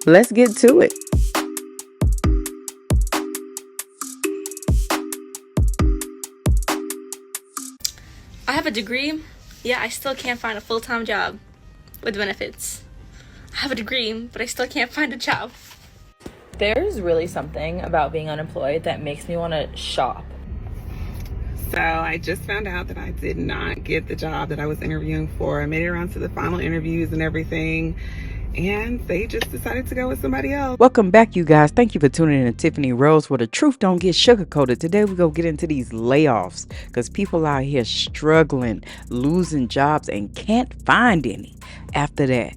Let's get to it. I have a degree, yet I still can't find a full-time job with benefits. I have a degree, but I still can't find a job. There's really something about being unemployed that makes me want to shop. So I just found out that I did not get the job that I was interviewing for. I made it around to the final interviews and everything, and they just decided to go with somebody else. Welcome back, you guys. Thank you for tuning in to Tiffany Rose, where the truth don't get sugarcoated. Today we go get into these layoffs because people out here struggling, losing jobs, and can't find any after that.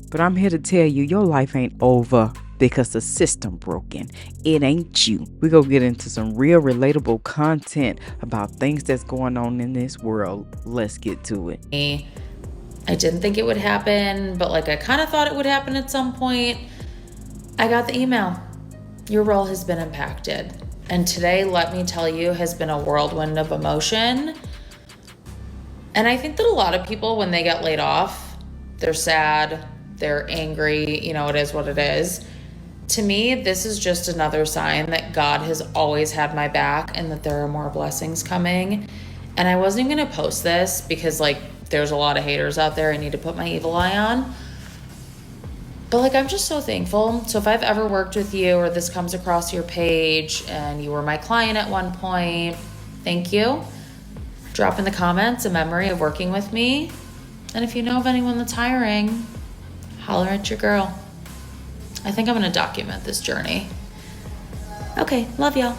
But I'm here to tell you, your life ain't over because the system broken. It ain't you. We go get into some real relatable content about things that's going on in this world. Let's get to it. I didn't think it would happen, but I kind of thought it would happen at some point. I got the email. Your role has been impacted. And today, let me tell you, has been a whirlwind of emotion. And I think that a lot of people, when they get laid off, they're sad, they're angry, it is what it is. To me, this is just another sign that God has always had my back and that there are more blessings coming. And I wasn't even gonna post this because there's a lot of haters out there I need to put my evil eye on. But I'm just so thankful. So if I've ever worked with you or this comes across your page and you were my client at one point, thank you. Drop in the comments a memory of working with me. And if you know of anyone that's hiring, holler at your girl. I think I'm gonna document this journey. Okay, love y'all.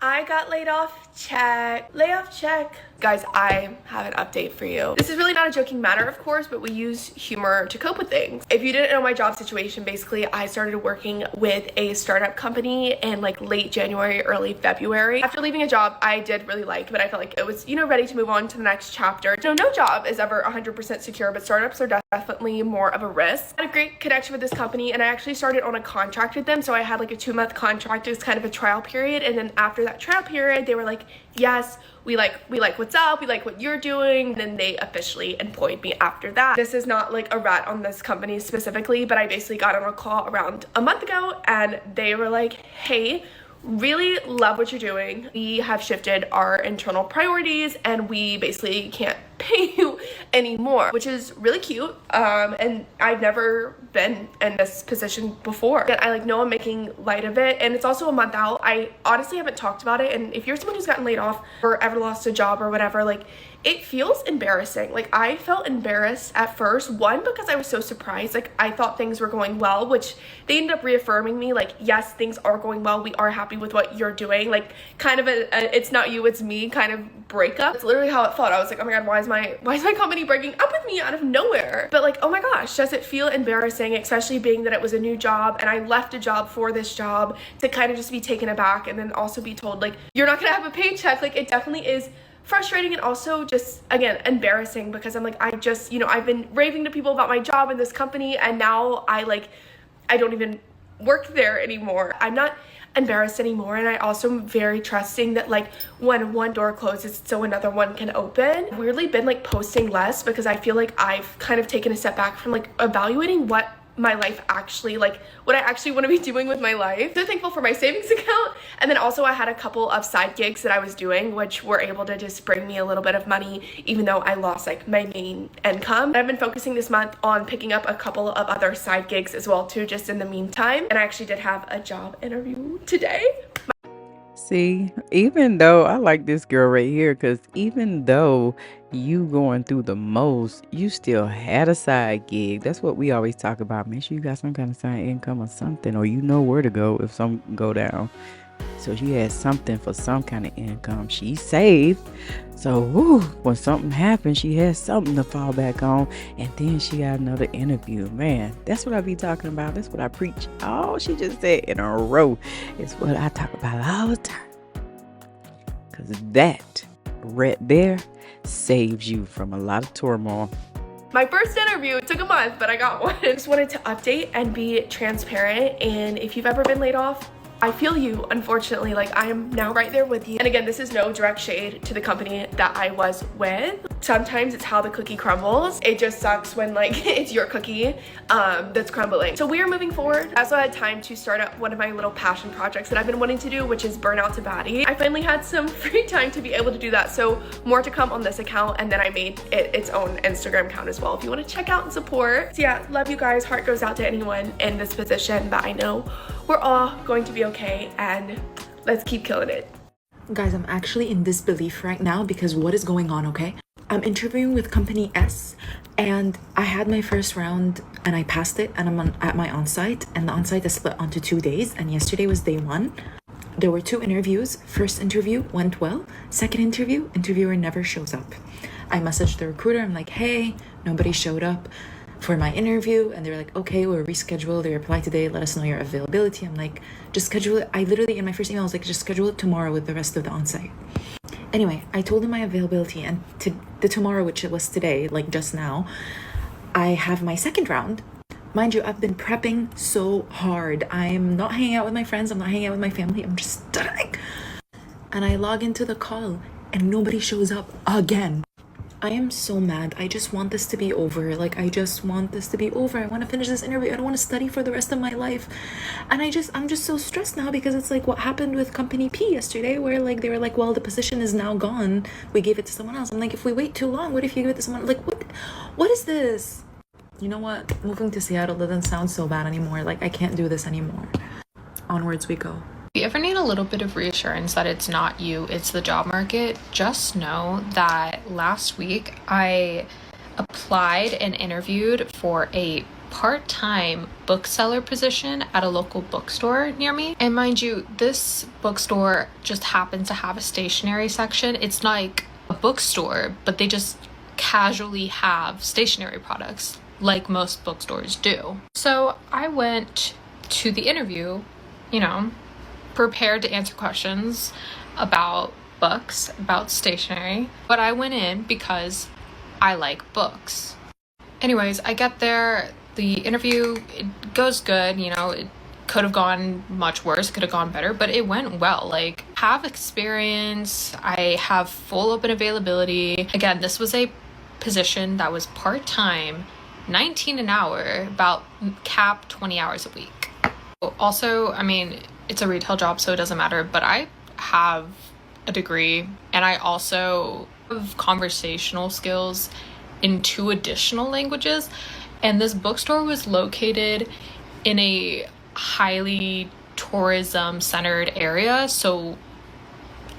I got laid off, check. Layoff, check. Guys, I have an update for you. This is really not a joking matter, of course, but we use humor to cope with things. If you didn't know my job situation, basically, I started working with a startup company in late January, early February. After leaving a job I did really like, but I felt like it was, ready to move on to the next chapter. No job is ever 100% secure, but startups are definitely more of a risk. I had a great connection with this company, and I actually started on a contract with them. So I had a 2-month contract. It was kind of a trial period, and then after that trial period, they were like, yes, we like what's up, we like what you're doing. And then they officially employed me after that. This is not a rat on this company specifically, but I basically got on a call around a month ago, and they were like, hey, really love what you're doing. We have shifted our internal priorities and we basically can't pay you anymore, which is really cute. And I've never been in this position before. And I know I'm making light of it, and it's also a month out. I honestly haven't talked about it, and if you're someone who's gotten laid off or ever lost a job or whatever, it feels embarrassing. I felt embarrassed at first, one, because I was so surprised. I thought things were going well, which they ended up reaffirming me, yes, things are going well, we are happy with what you're doing. Kind of a it's not you, it's me kind of breakup. It's literally how it felt. I was like, oh my god, why is my company breaking up with me out of nowhere? But oh my gosh, does it feel embarrassing, especially being that it was a new job and I left a job for this job, to kind of just be taken aback and then also be told you're not gonna have a paycheck. It definitely is frustrating, and also just, again, embarrassing, because I'm I just, I've been raving to people about my job in this company, and now I don't even work there anymore. I'm not embarrassed anymore, and I also am very trusting that when one door closes, so another one can open. I've weirdly been posting less because I feel I've kind of taken a step back from evaluating what my life actually, what I actually want to be doing with my life. So thankful for my savings account. And then also I had a couple of side gigs that I was doing, which were able to just bring me a little bit of money, even though I lost my main income. I've been focusing this month on picking up a couple of other side gigs as well too, just in the meantime. And I actually did have a job interview today. See, even though I like this girl right here, because even though you going through the most, you still had a side gig. That's what we always talk about. Make sure you got some kind of side income or something, or you know where to go if something go down. So she had something for some kind of income. She saved. So when something happened, she had something to fall back on. And then she got another interview. Man, that's what I be talking about. That's what I preach. All she just said in a row is what I talk about all the time. Because that right there saves you from a lot of turmoil. My first interview took a month, but I got one. Just wanted to update and be transparent. And if you've ever been laid off, I feel you, unfortunately. Like, I am now right there with you. And again, this is no direct shade to the company that I was with. Sometimes it's how the cookie crumbles. It just sucks when like it's your cookie that's crumbling. So we are moving forward. I also had time to start up one of my little passion projects that I've been wanting to do, which is Burnout to Baddie. I finally had some free time to be able to do that. So more to come on this account. And then I made it its own Instagram account as well if you want to check out and support. So yeah, love you guys. Heart goes out to anyone in this position, but I know we're all going to be okay, and let's keep killing it. Guys, I'm actually in disbelief right now because what is going on, okay? I'm interviewing with company S, and I had my first round and I passed it, and I'm at my on-site, and the on-site is split onto 2 days, and yesterday was day 1. There were 2 interviews. First interview went well. Second interview, interviewer never shows up. I messaged the recruiter. I'm like, hey, nobody showed up for my interview, and they're like, okay, we'll reschedule. They replied today, let us know your availability. I'm like, just schedule it. I literally, in my first email, I was like, just schedule it tomorrow with the rest of the on-site. Anyway, I told them my availability, and the tomorrow, which it was today, like just now, I have my second round. Mind you, I've been prepping so hard. I'm not hanging out with my friends. I'm not hanging out with my family. I'm just studying. And I log into the call, and nobody shows up again. I am so mad. I just want this to be over. Like, I just want this to be over. I want to finish this interview. I don't want to study for the rest of my life. And I'm just so stressed now because it's like what happened with company P yesterday, where like they were like, well, the position is now gone. We gave it to someone else. I'm like, if we wait too long, what if you give it to someone? Like, what is this? You know what? Moving to Seattle doesn't sound so bad anymore. Like, I can't do this anymore. Onwards we go. If you ever need a little bit of reassurance that it's not you, it's the job market, just know that last week I applied and interviewed for a part-time bookseller position at a local bookstore near me. And mind you, this bookstore just happens to have a stationery section. It's not like a bookstore, but they just casually have stationery products like most bookstores do. So I went to the interview, prepared to answer questions about books, about stationery, but I went in because I like books. Anyways, I get there, the interview, it goes good, it could have gone much worse, could have gone better, but it went well. Like, have experience, I have full open availability. Again, this was a position that was part-time, 19 an hour, about cap 20 hours a week. Also, it's a retail job, so it doesn't matter, but I have a degree, and I also have conversational skills in 2 additional languages, and this bookstore was located in a highly tourism-centered area, so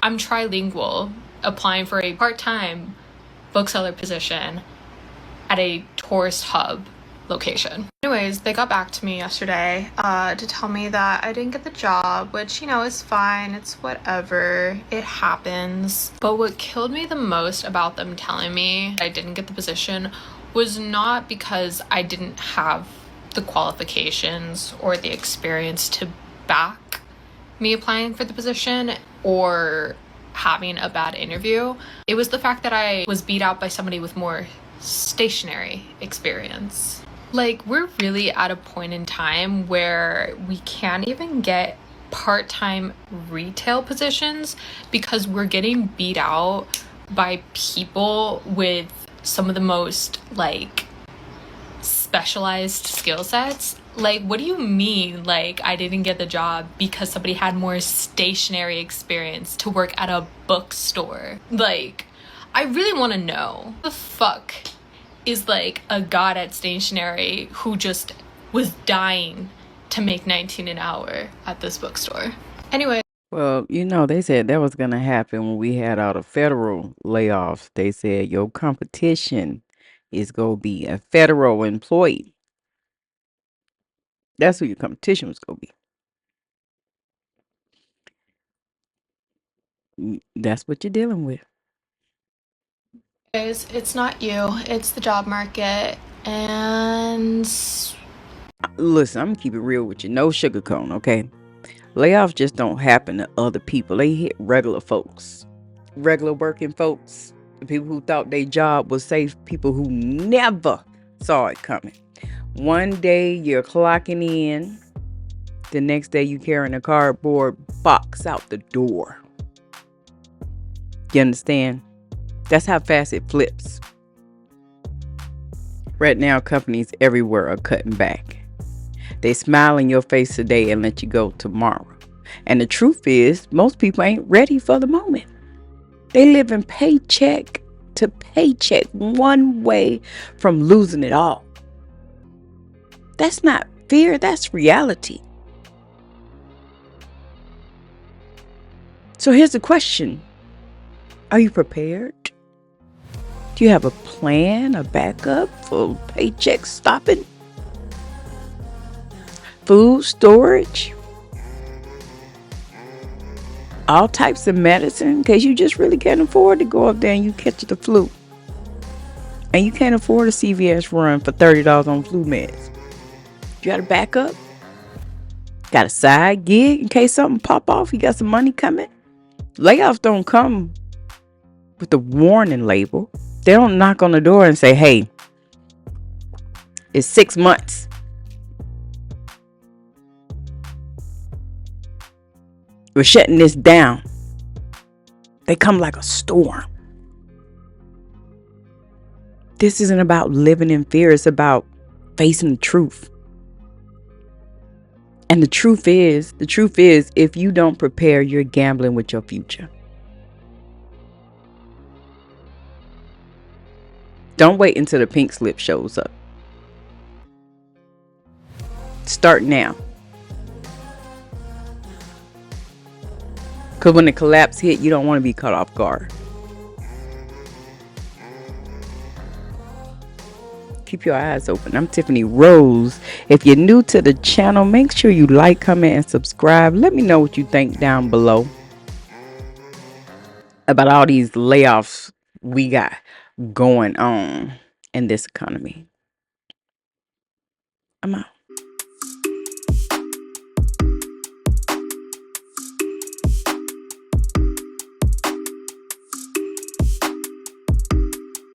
I'm trilingual, applying for a part-time bookseller position at a tourist hub location. Anyways, they got back to me yesterday to tell me that I didn't get the job, which, is fine. It's whatever. It happens. But what killed me the most about them telling me I didn't get the position was not because I didn't have the qualifications or the experience to back me applying for the position or having a bad interview. It was the fact that I was beat out by somebody with more stationary experience. Like, we're really at a point in time where we can't even get part-time retail positions because we're getting beat out by people with some of the most specialized skill sets. Like, what do you mean, I didn't get the job because somebody had more stationary experience to work at a bookstore? I really want to know the fuck is a god at stationery who just was dying to make 19 an hour at this bookstore. Anyway. Well, they said that was going to happen when we had all the federal layoffs. They said your competition is going to be a federal employee. That's who your competition was going to be. That's what you're dealing with. It's not you, it's the job market, and listen, I'm gonna keep it real with you, no sugarcoat, okay? Layoffs just don't happen to other people. They hit regular folks, regular working folks, the people who thought their job was safe, people who never saw it coming. One day you're clocking in The next day you carrying a cardboard box out the door. You understand? That's how fast it flips. Right now, companies everywhere are cutting back. They smile in your face today and let you go tomorrow. And the truth is, most people ain't ready for the moment. They live in paycheck to paycheck, one way from losing it all. That's not fear, that's reality. So here's the question. Are you prepared? Do you have a plan, a backup for paycheck stopping? Food storage? All types of medicine, in case you just really can't afford to go up there and you catch the flu. And you can't afford a CVS run for $30 on flu meds. You got a backup? Got a side gig in case something pop off? You got some money coming? Layoffs don't come with a warning label. They don't knock on the door and say, hey, it's 6 months. We're shutting this down. They come like a storm. This isn't about living in fear. It's about facing the truth. And the truth is, if you don't prepare, you're gambling with your future. Don't wait until the pink slip shows up. Start now. Because when the collapse hit, you don't want to be caught off guard. Keep your eyes open. I'm Tiffany Rose. If you're new to the channel, make sure you like, comment, and subscribe. Let me know what you think down below about all these layoffs we got going on in this economy. I'm out.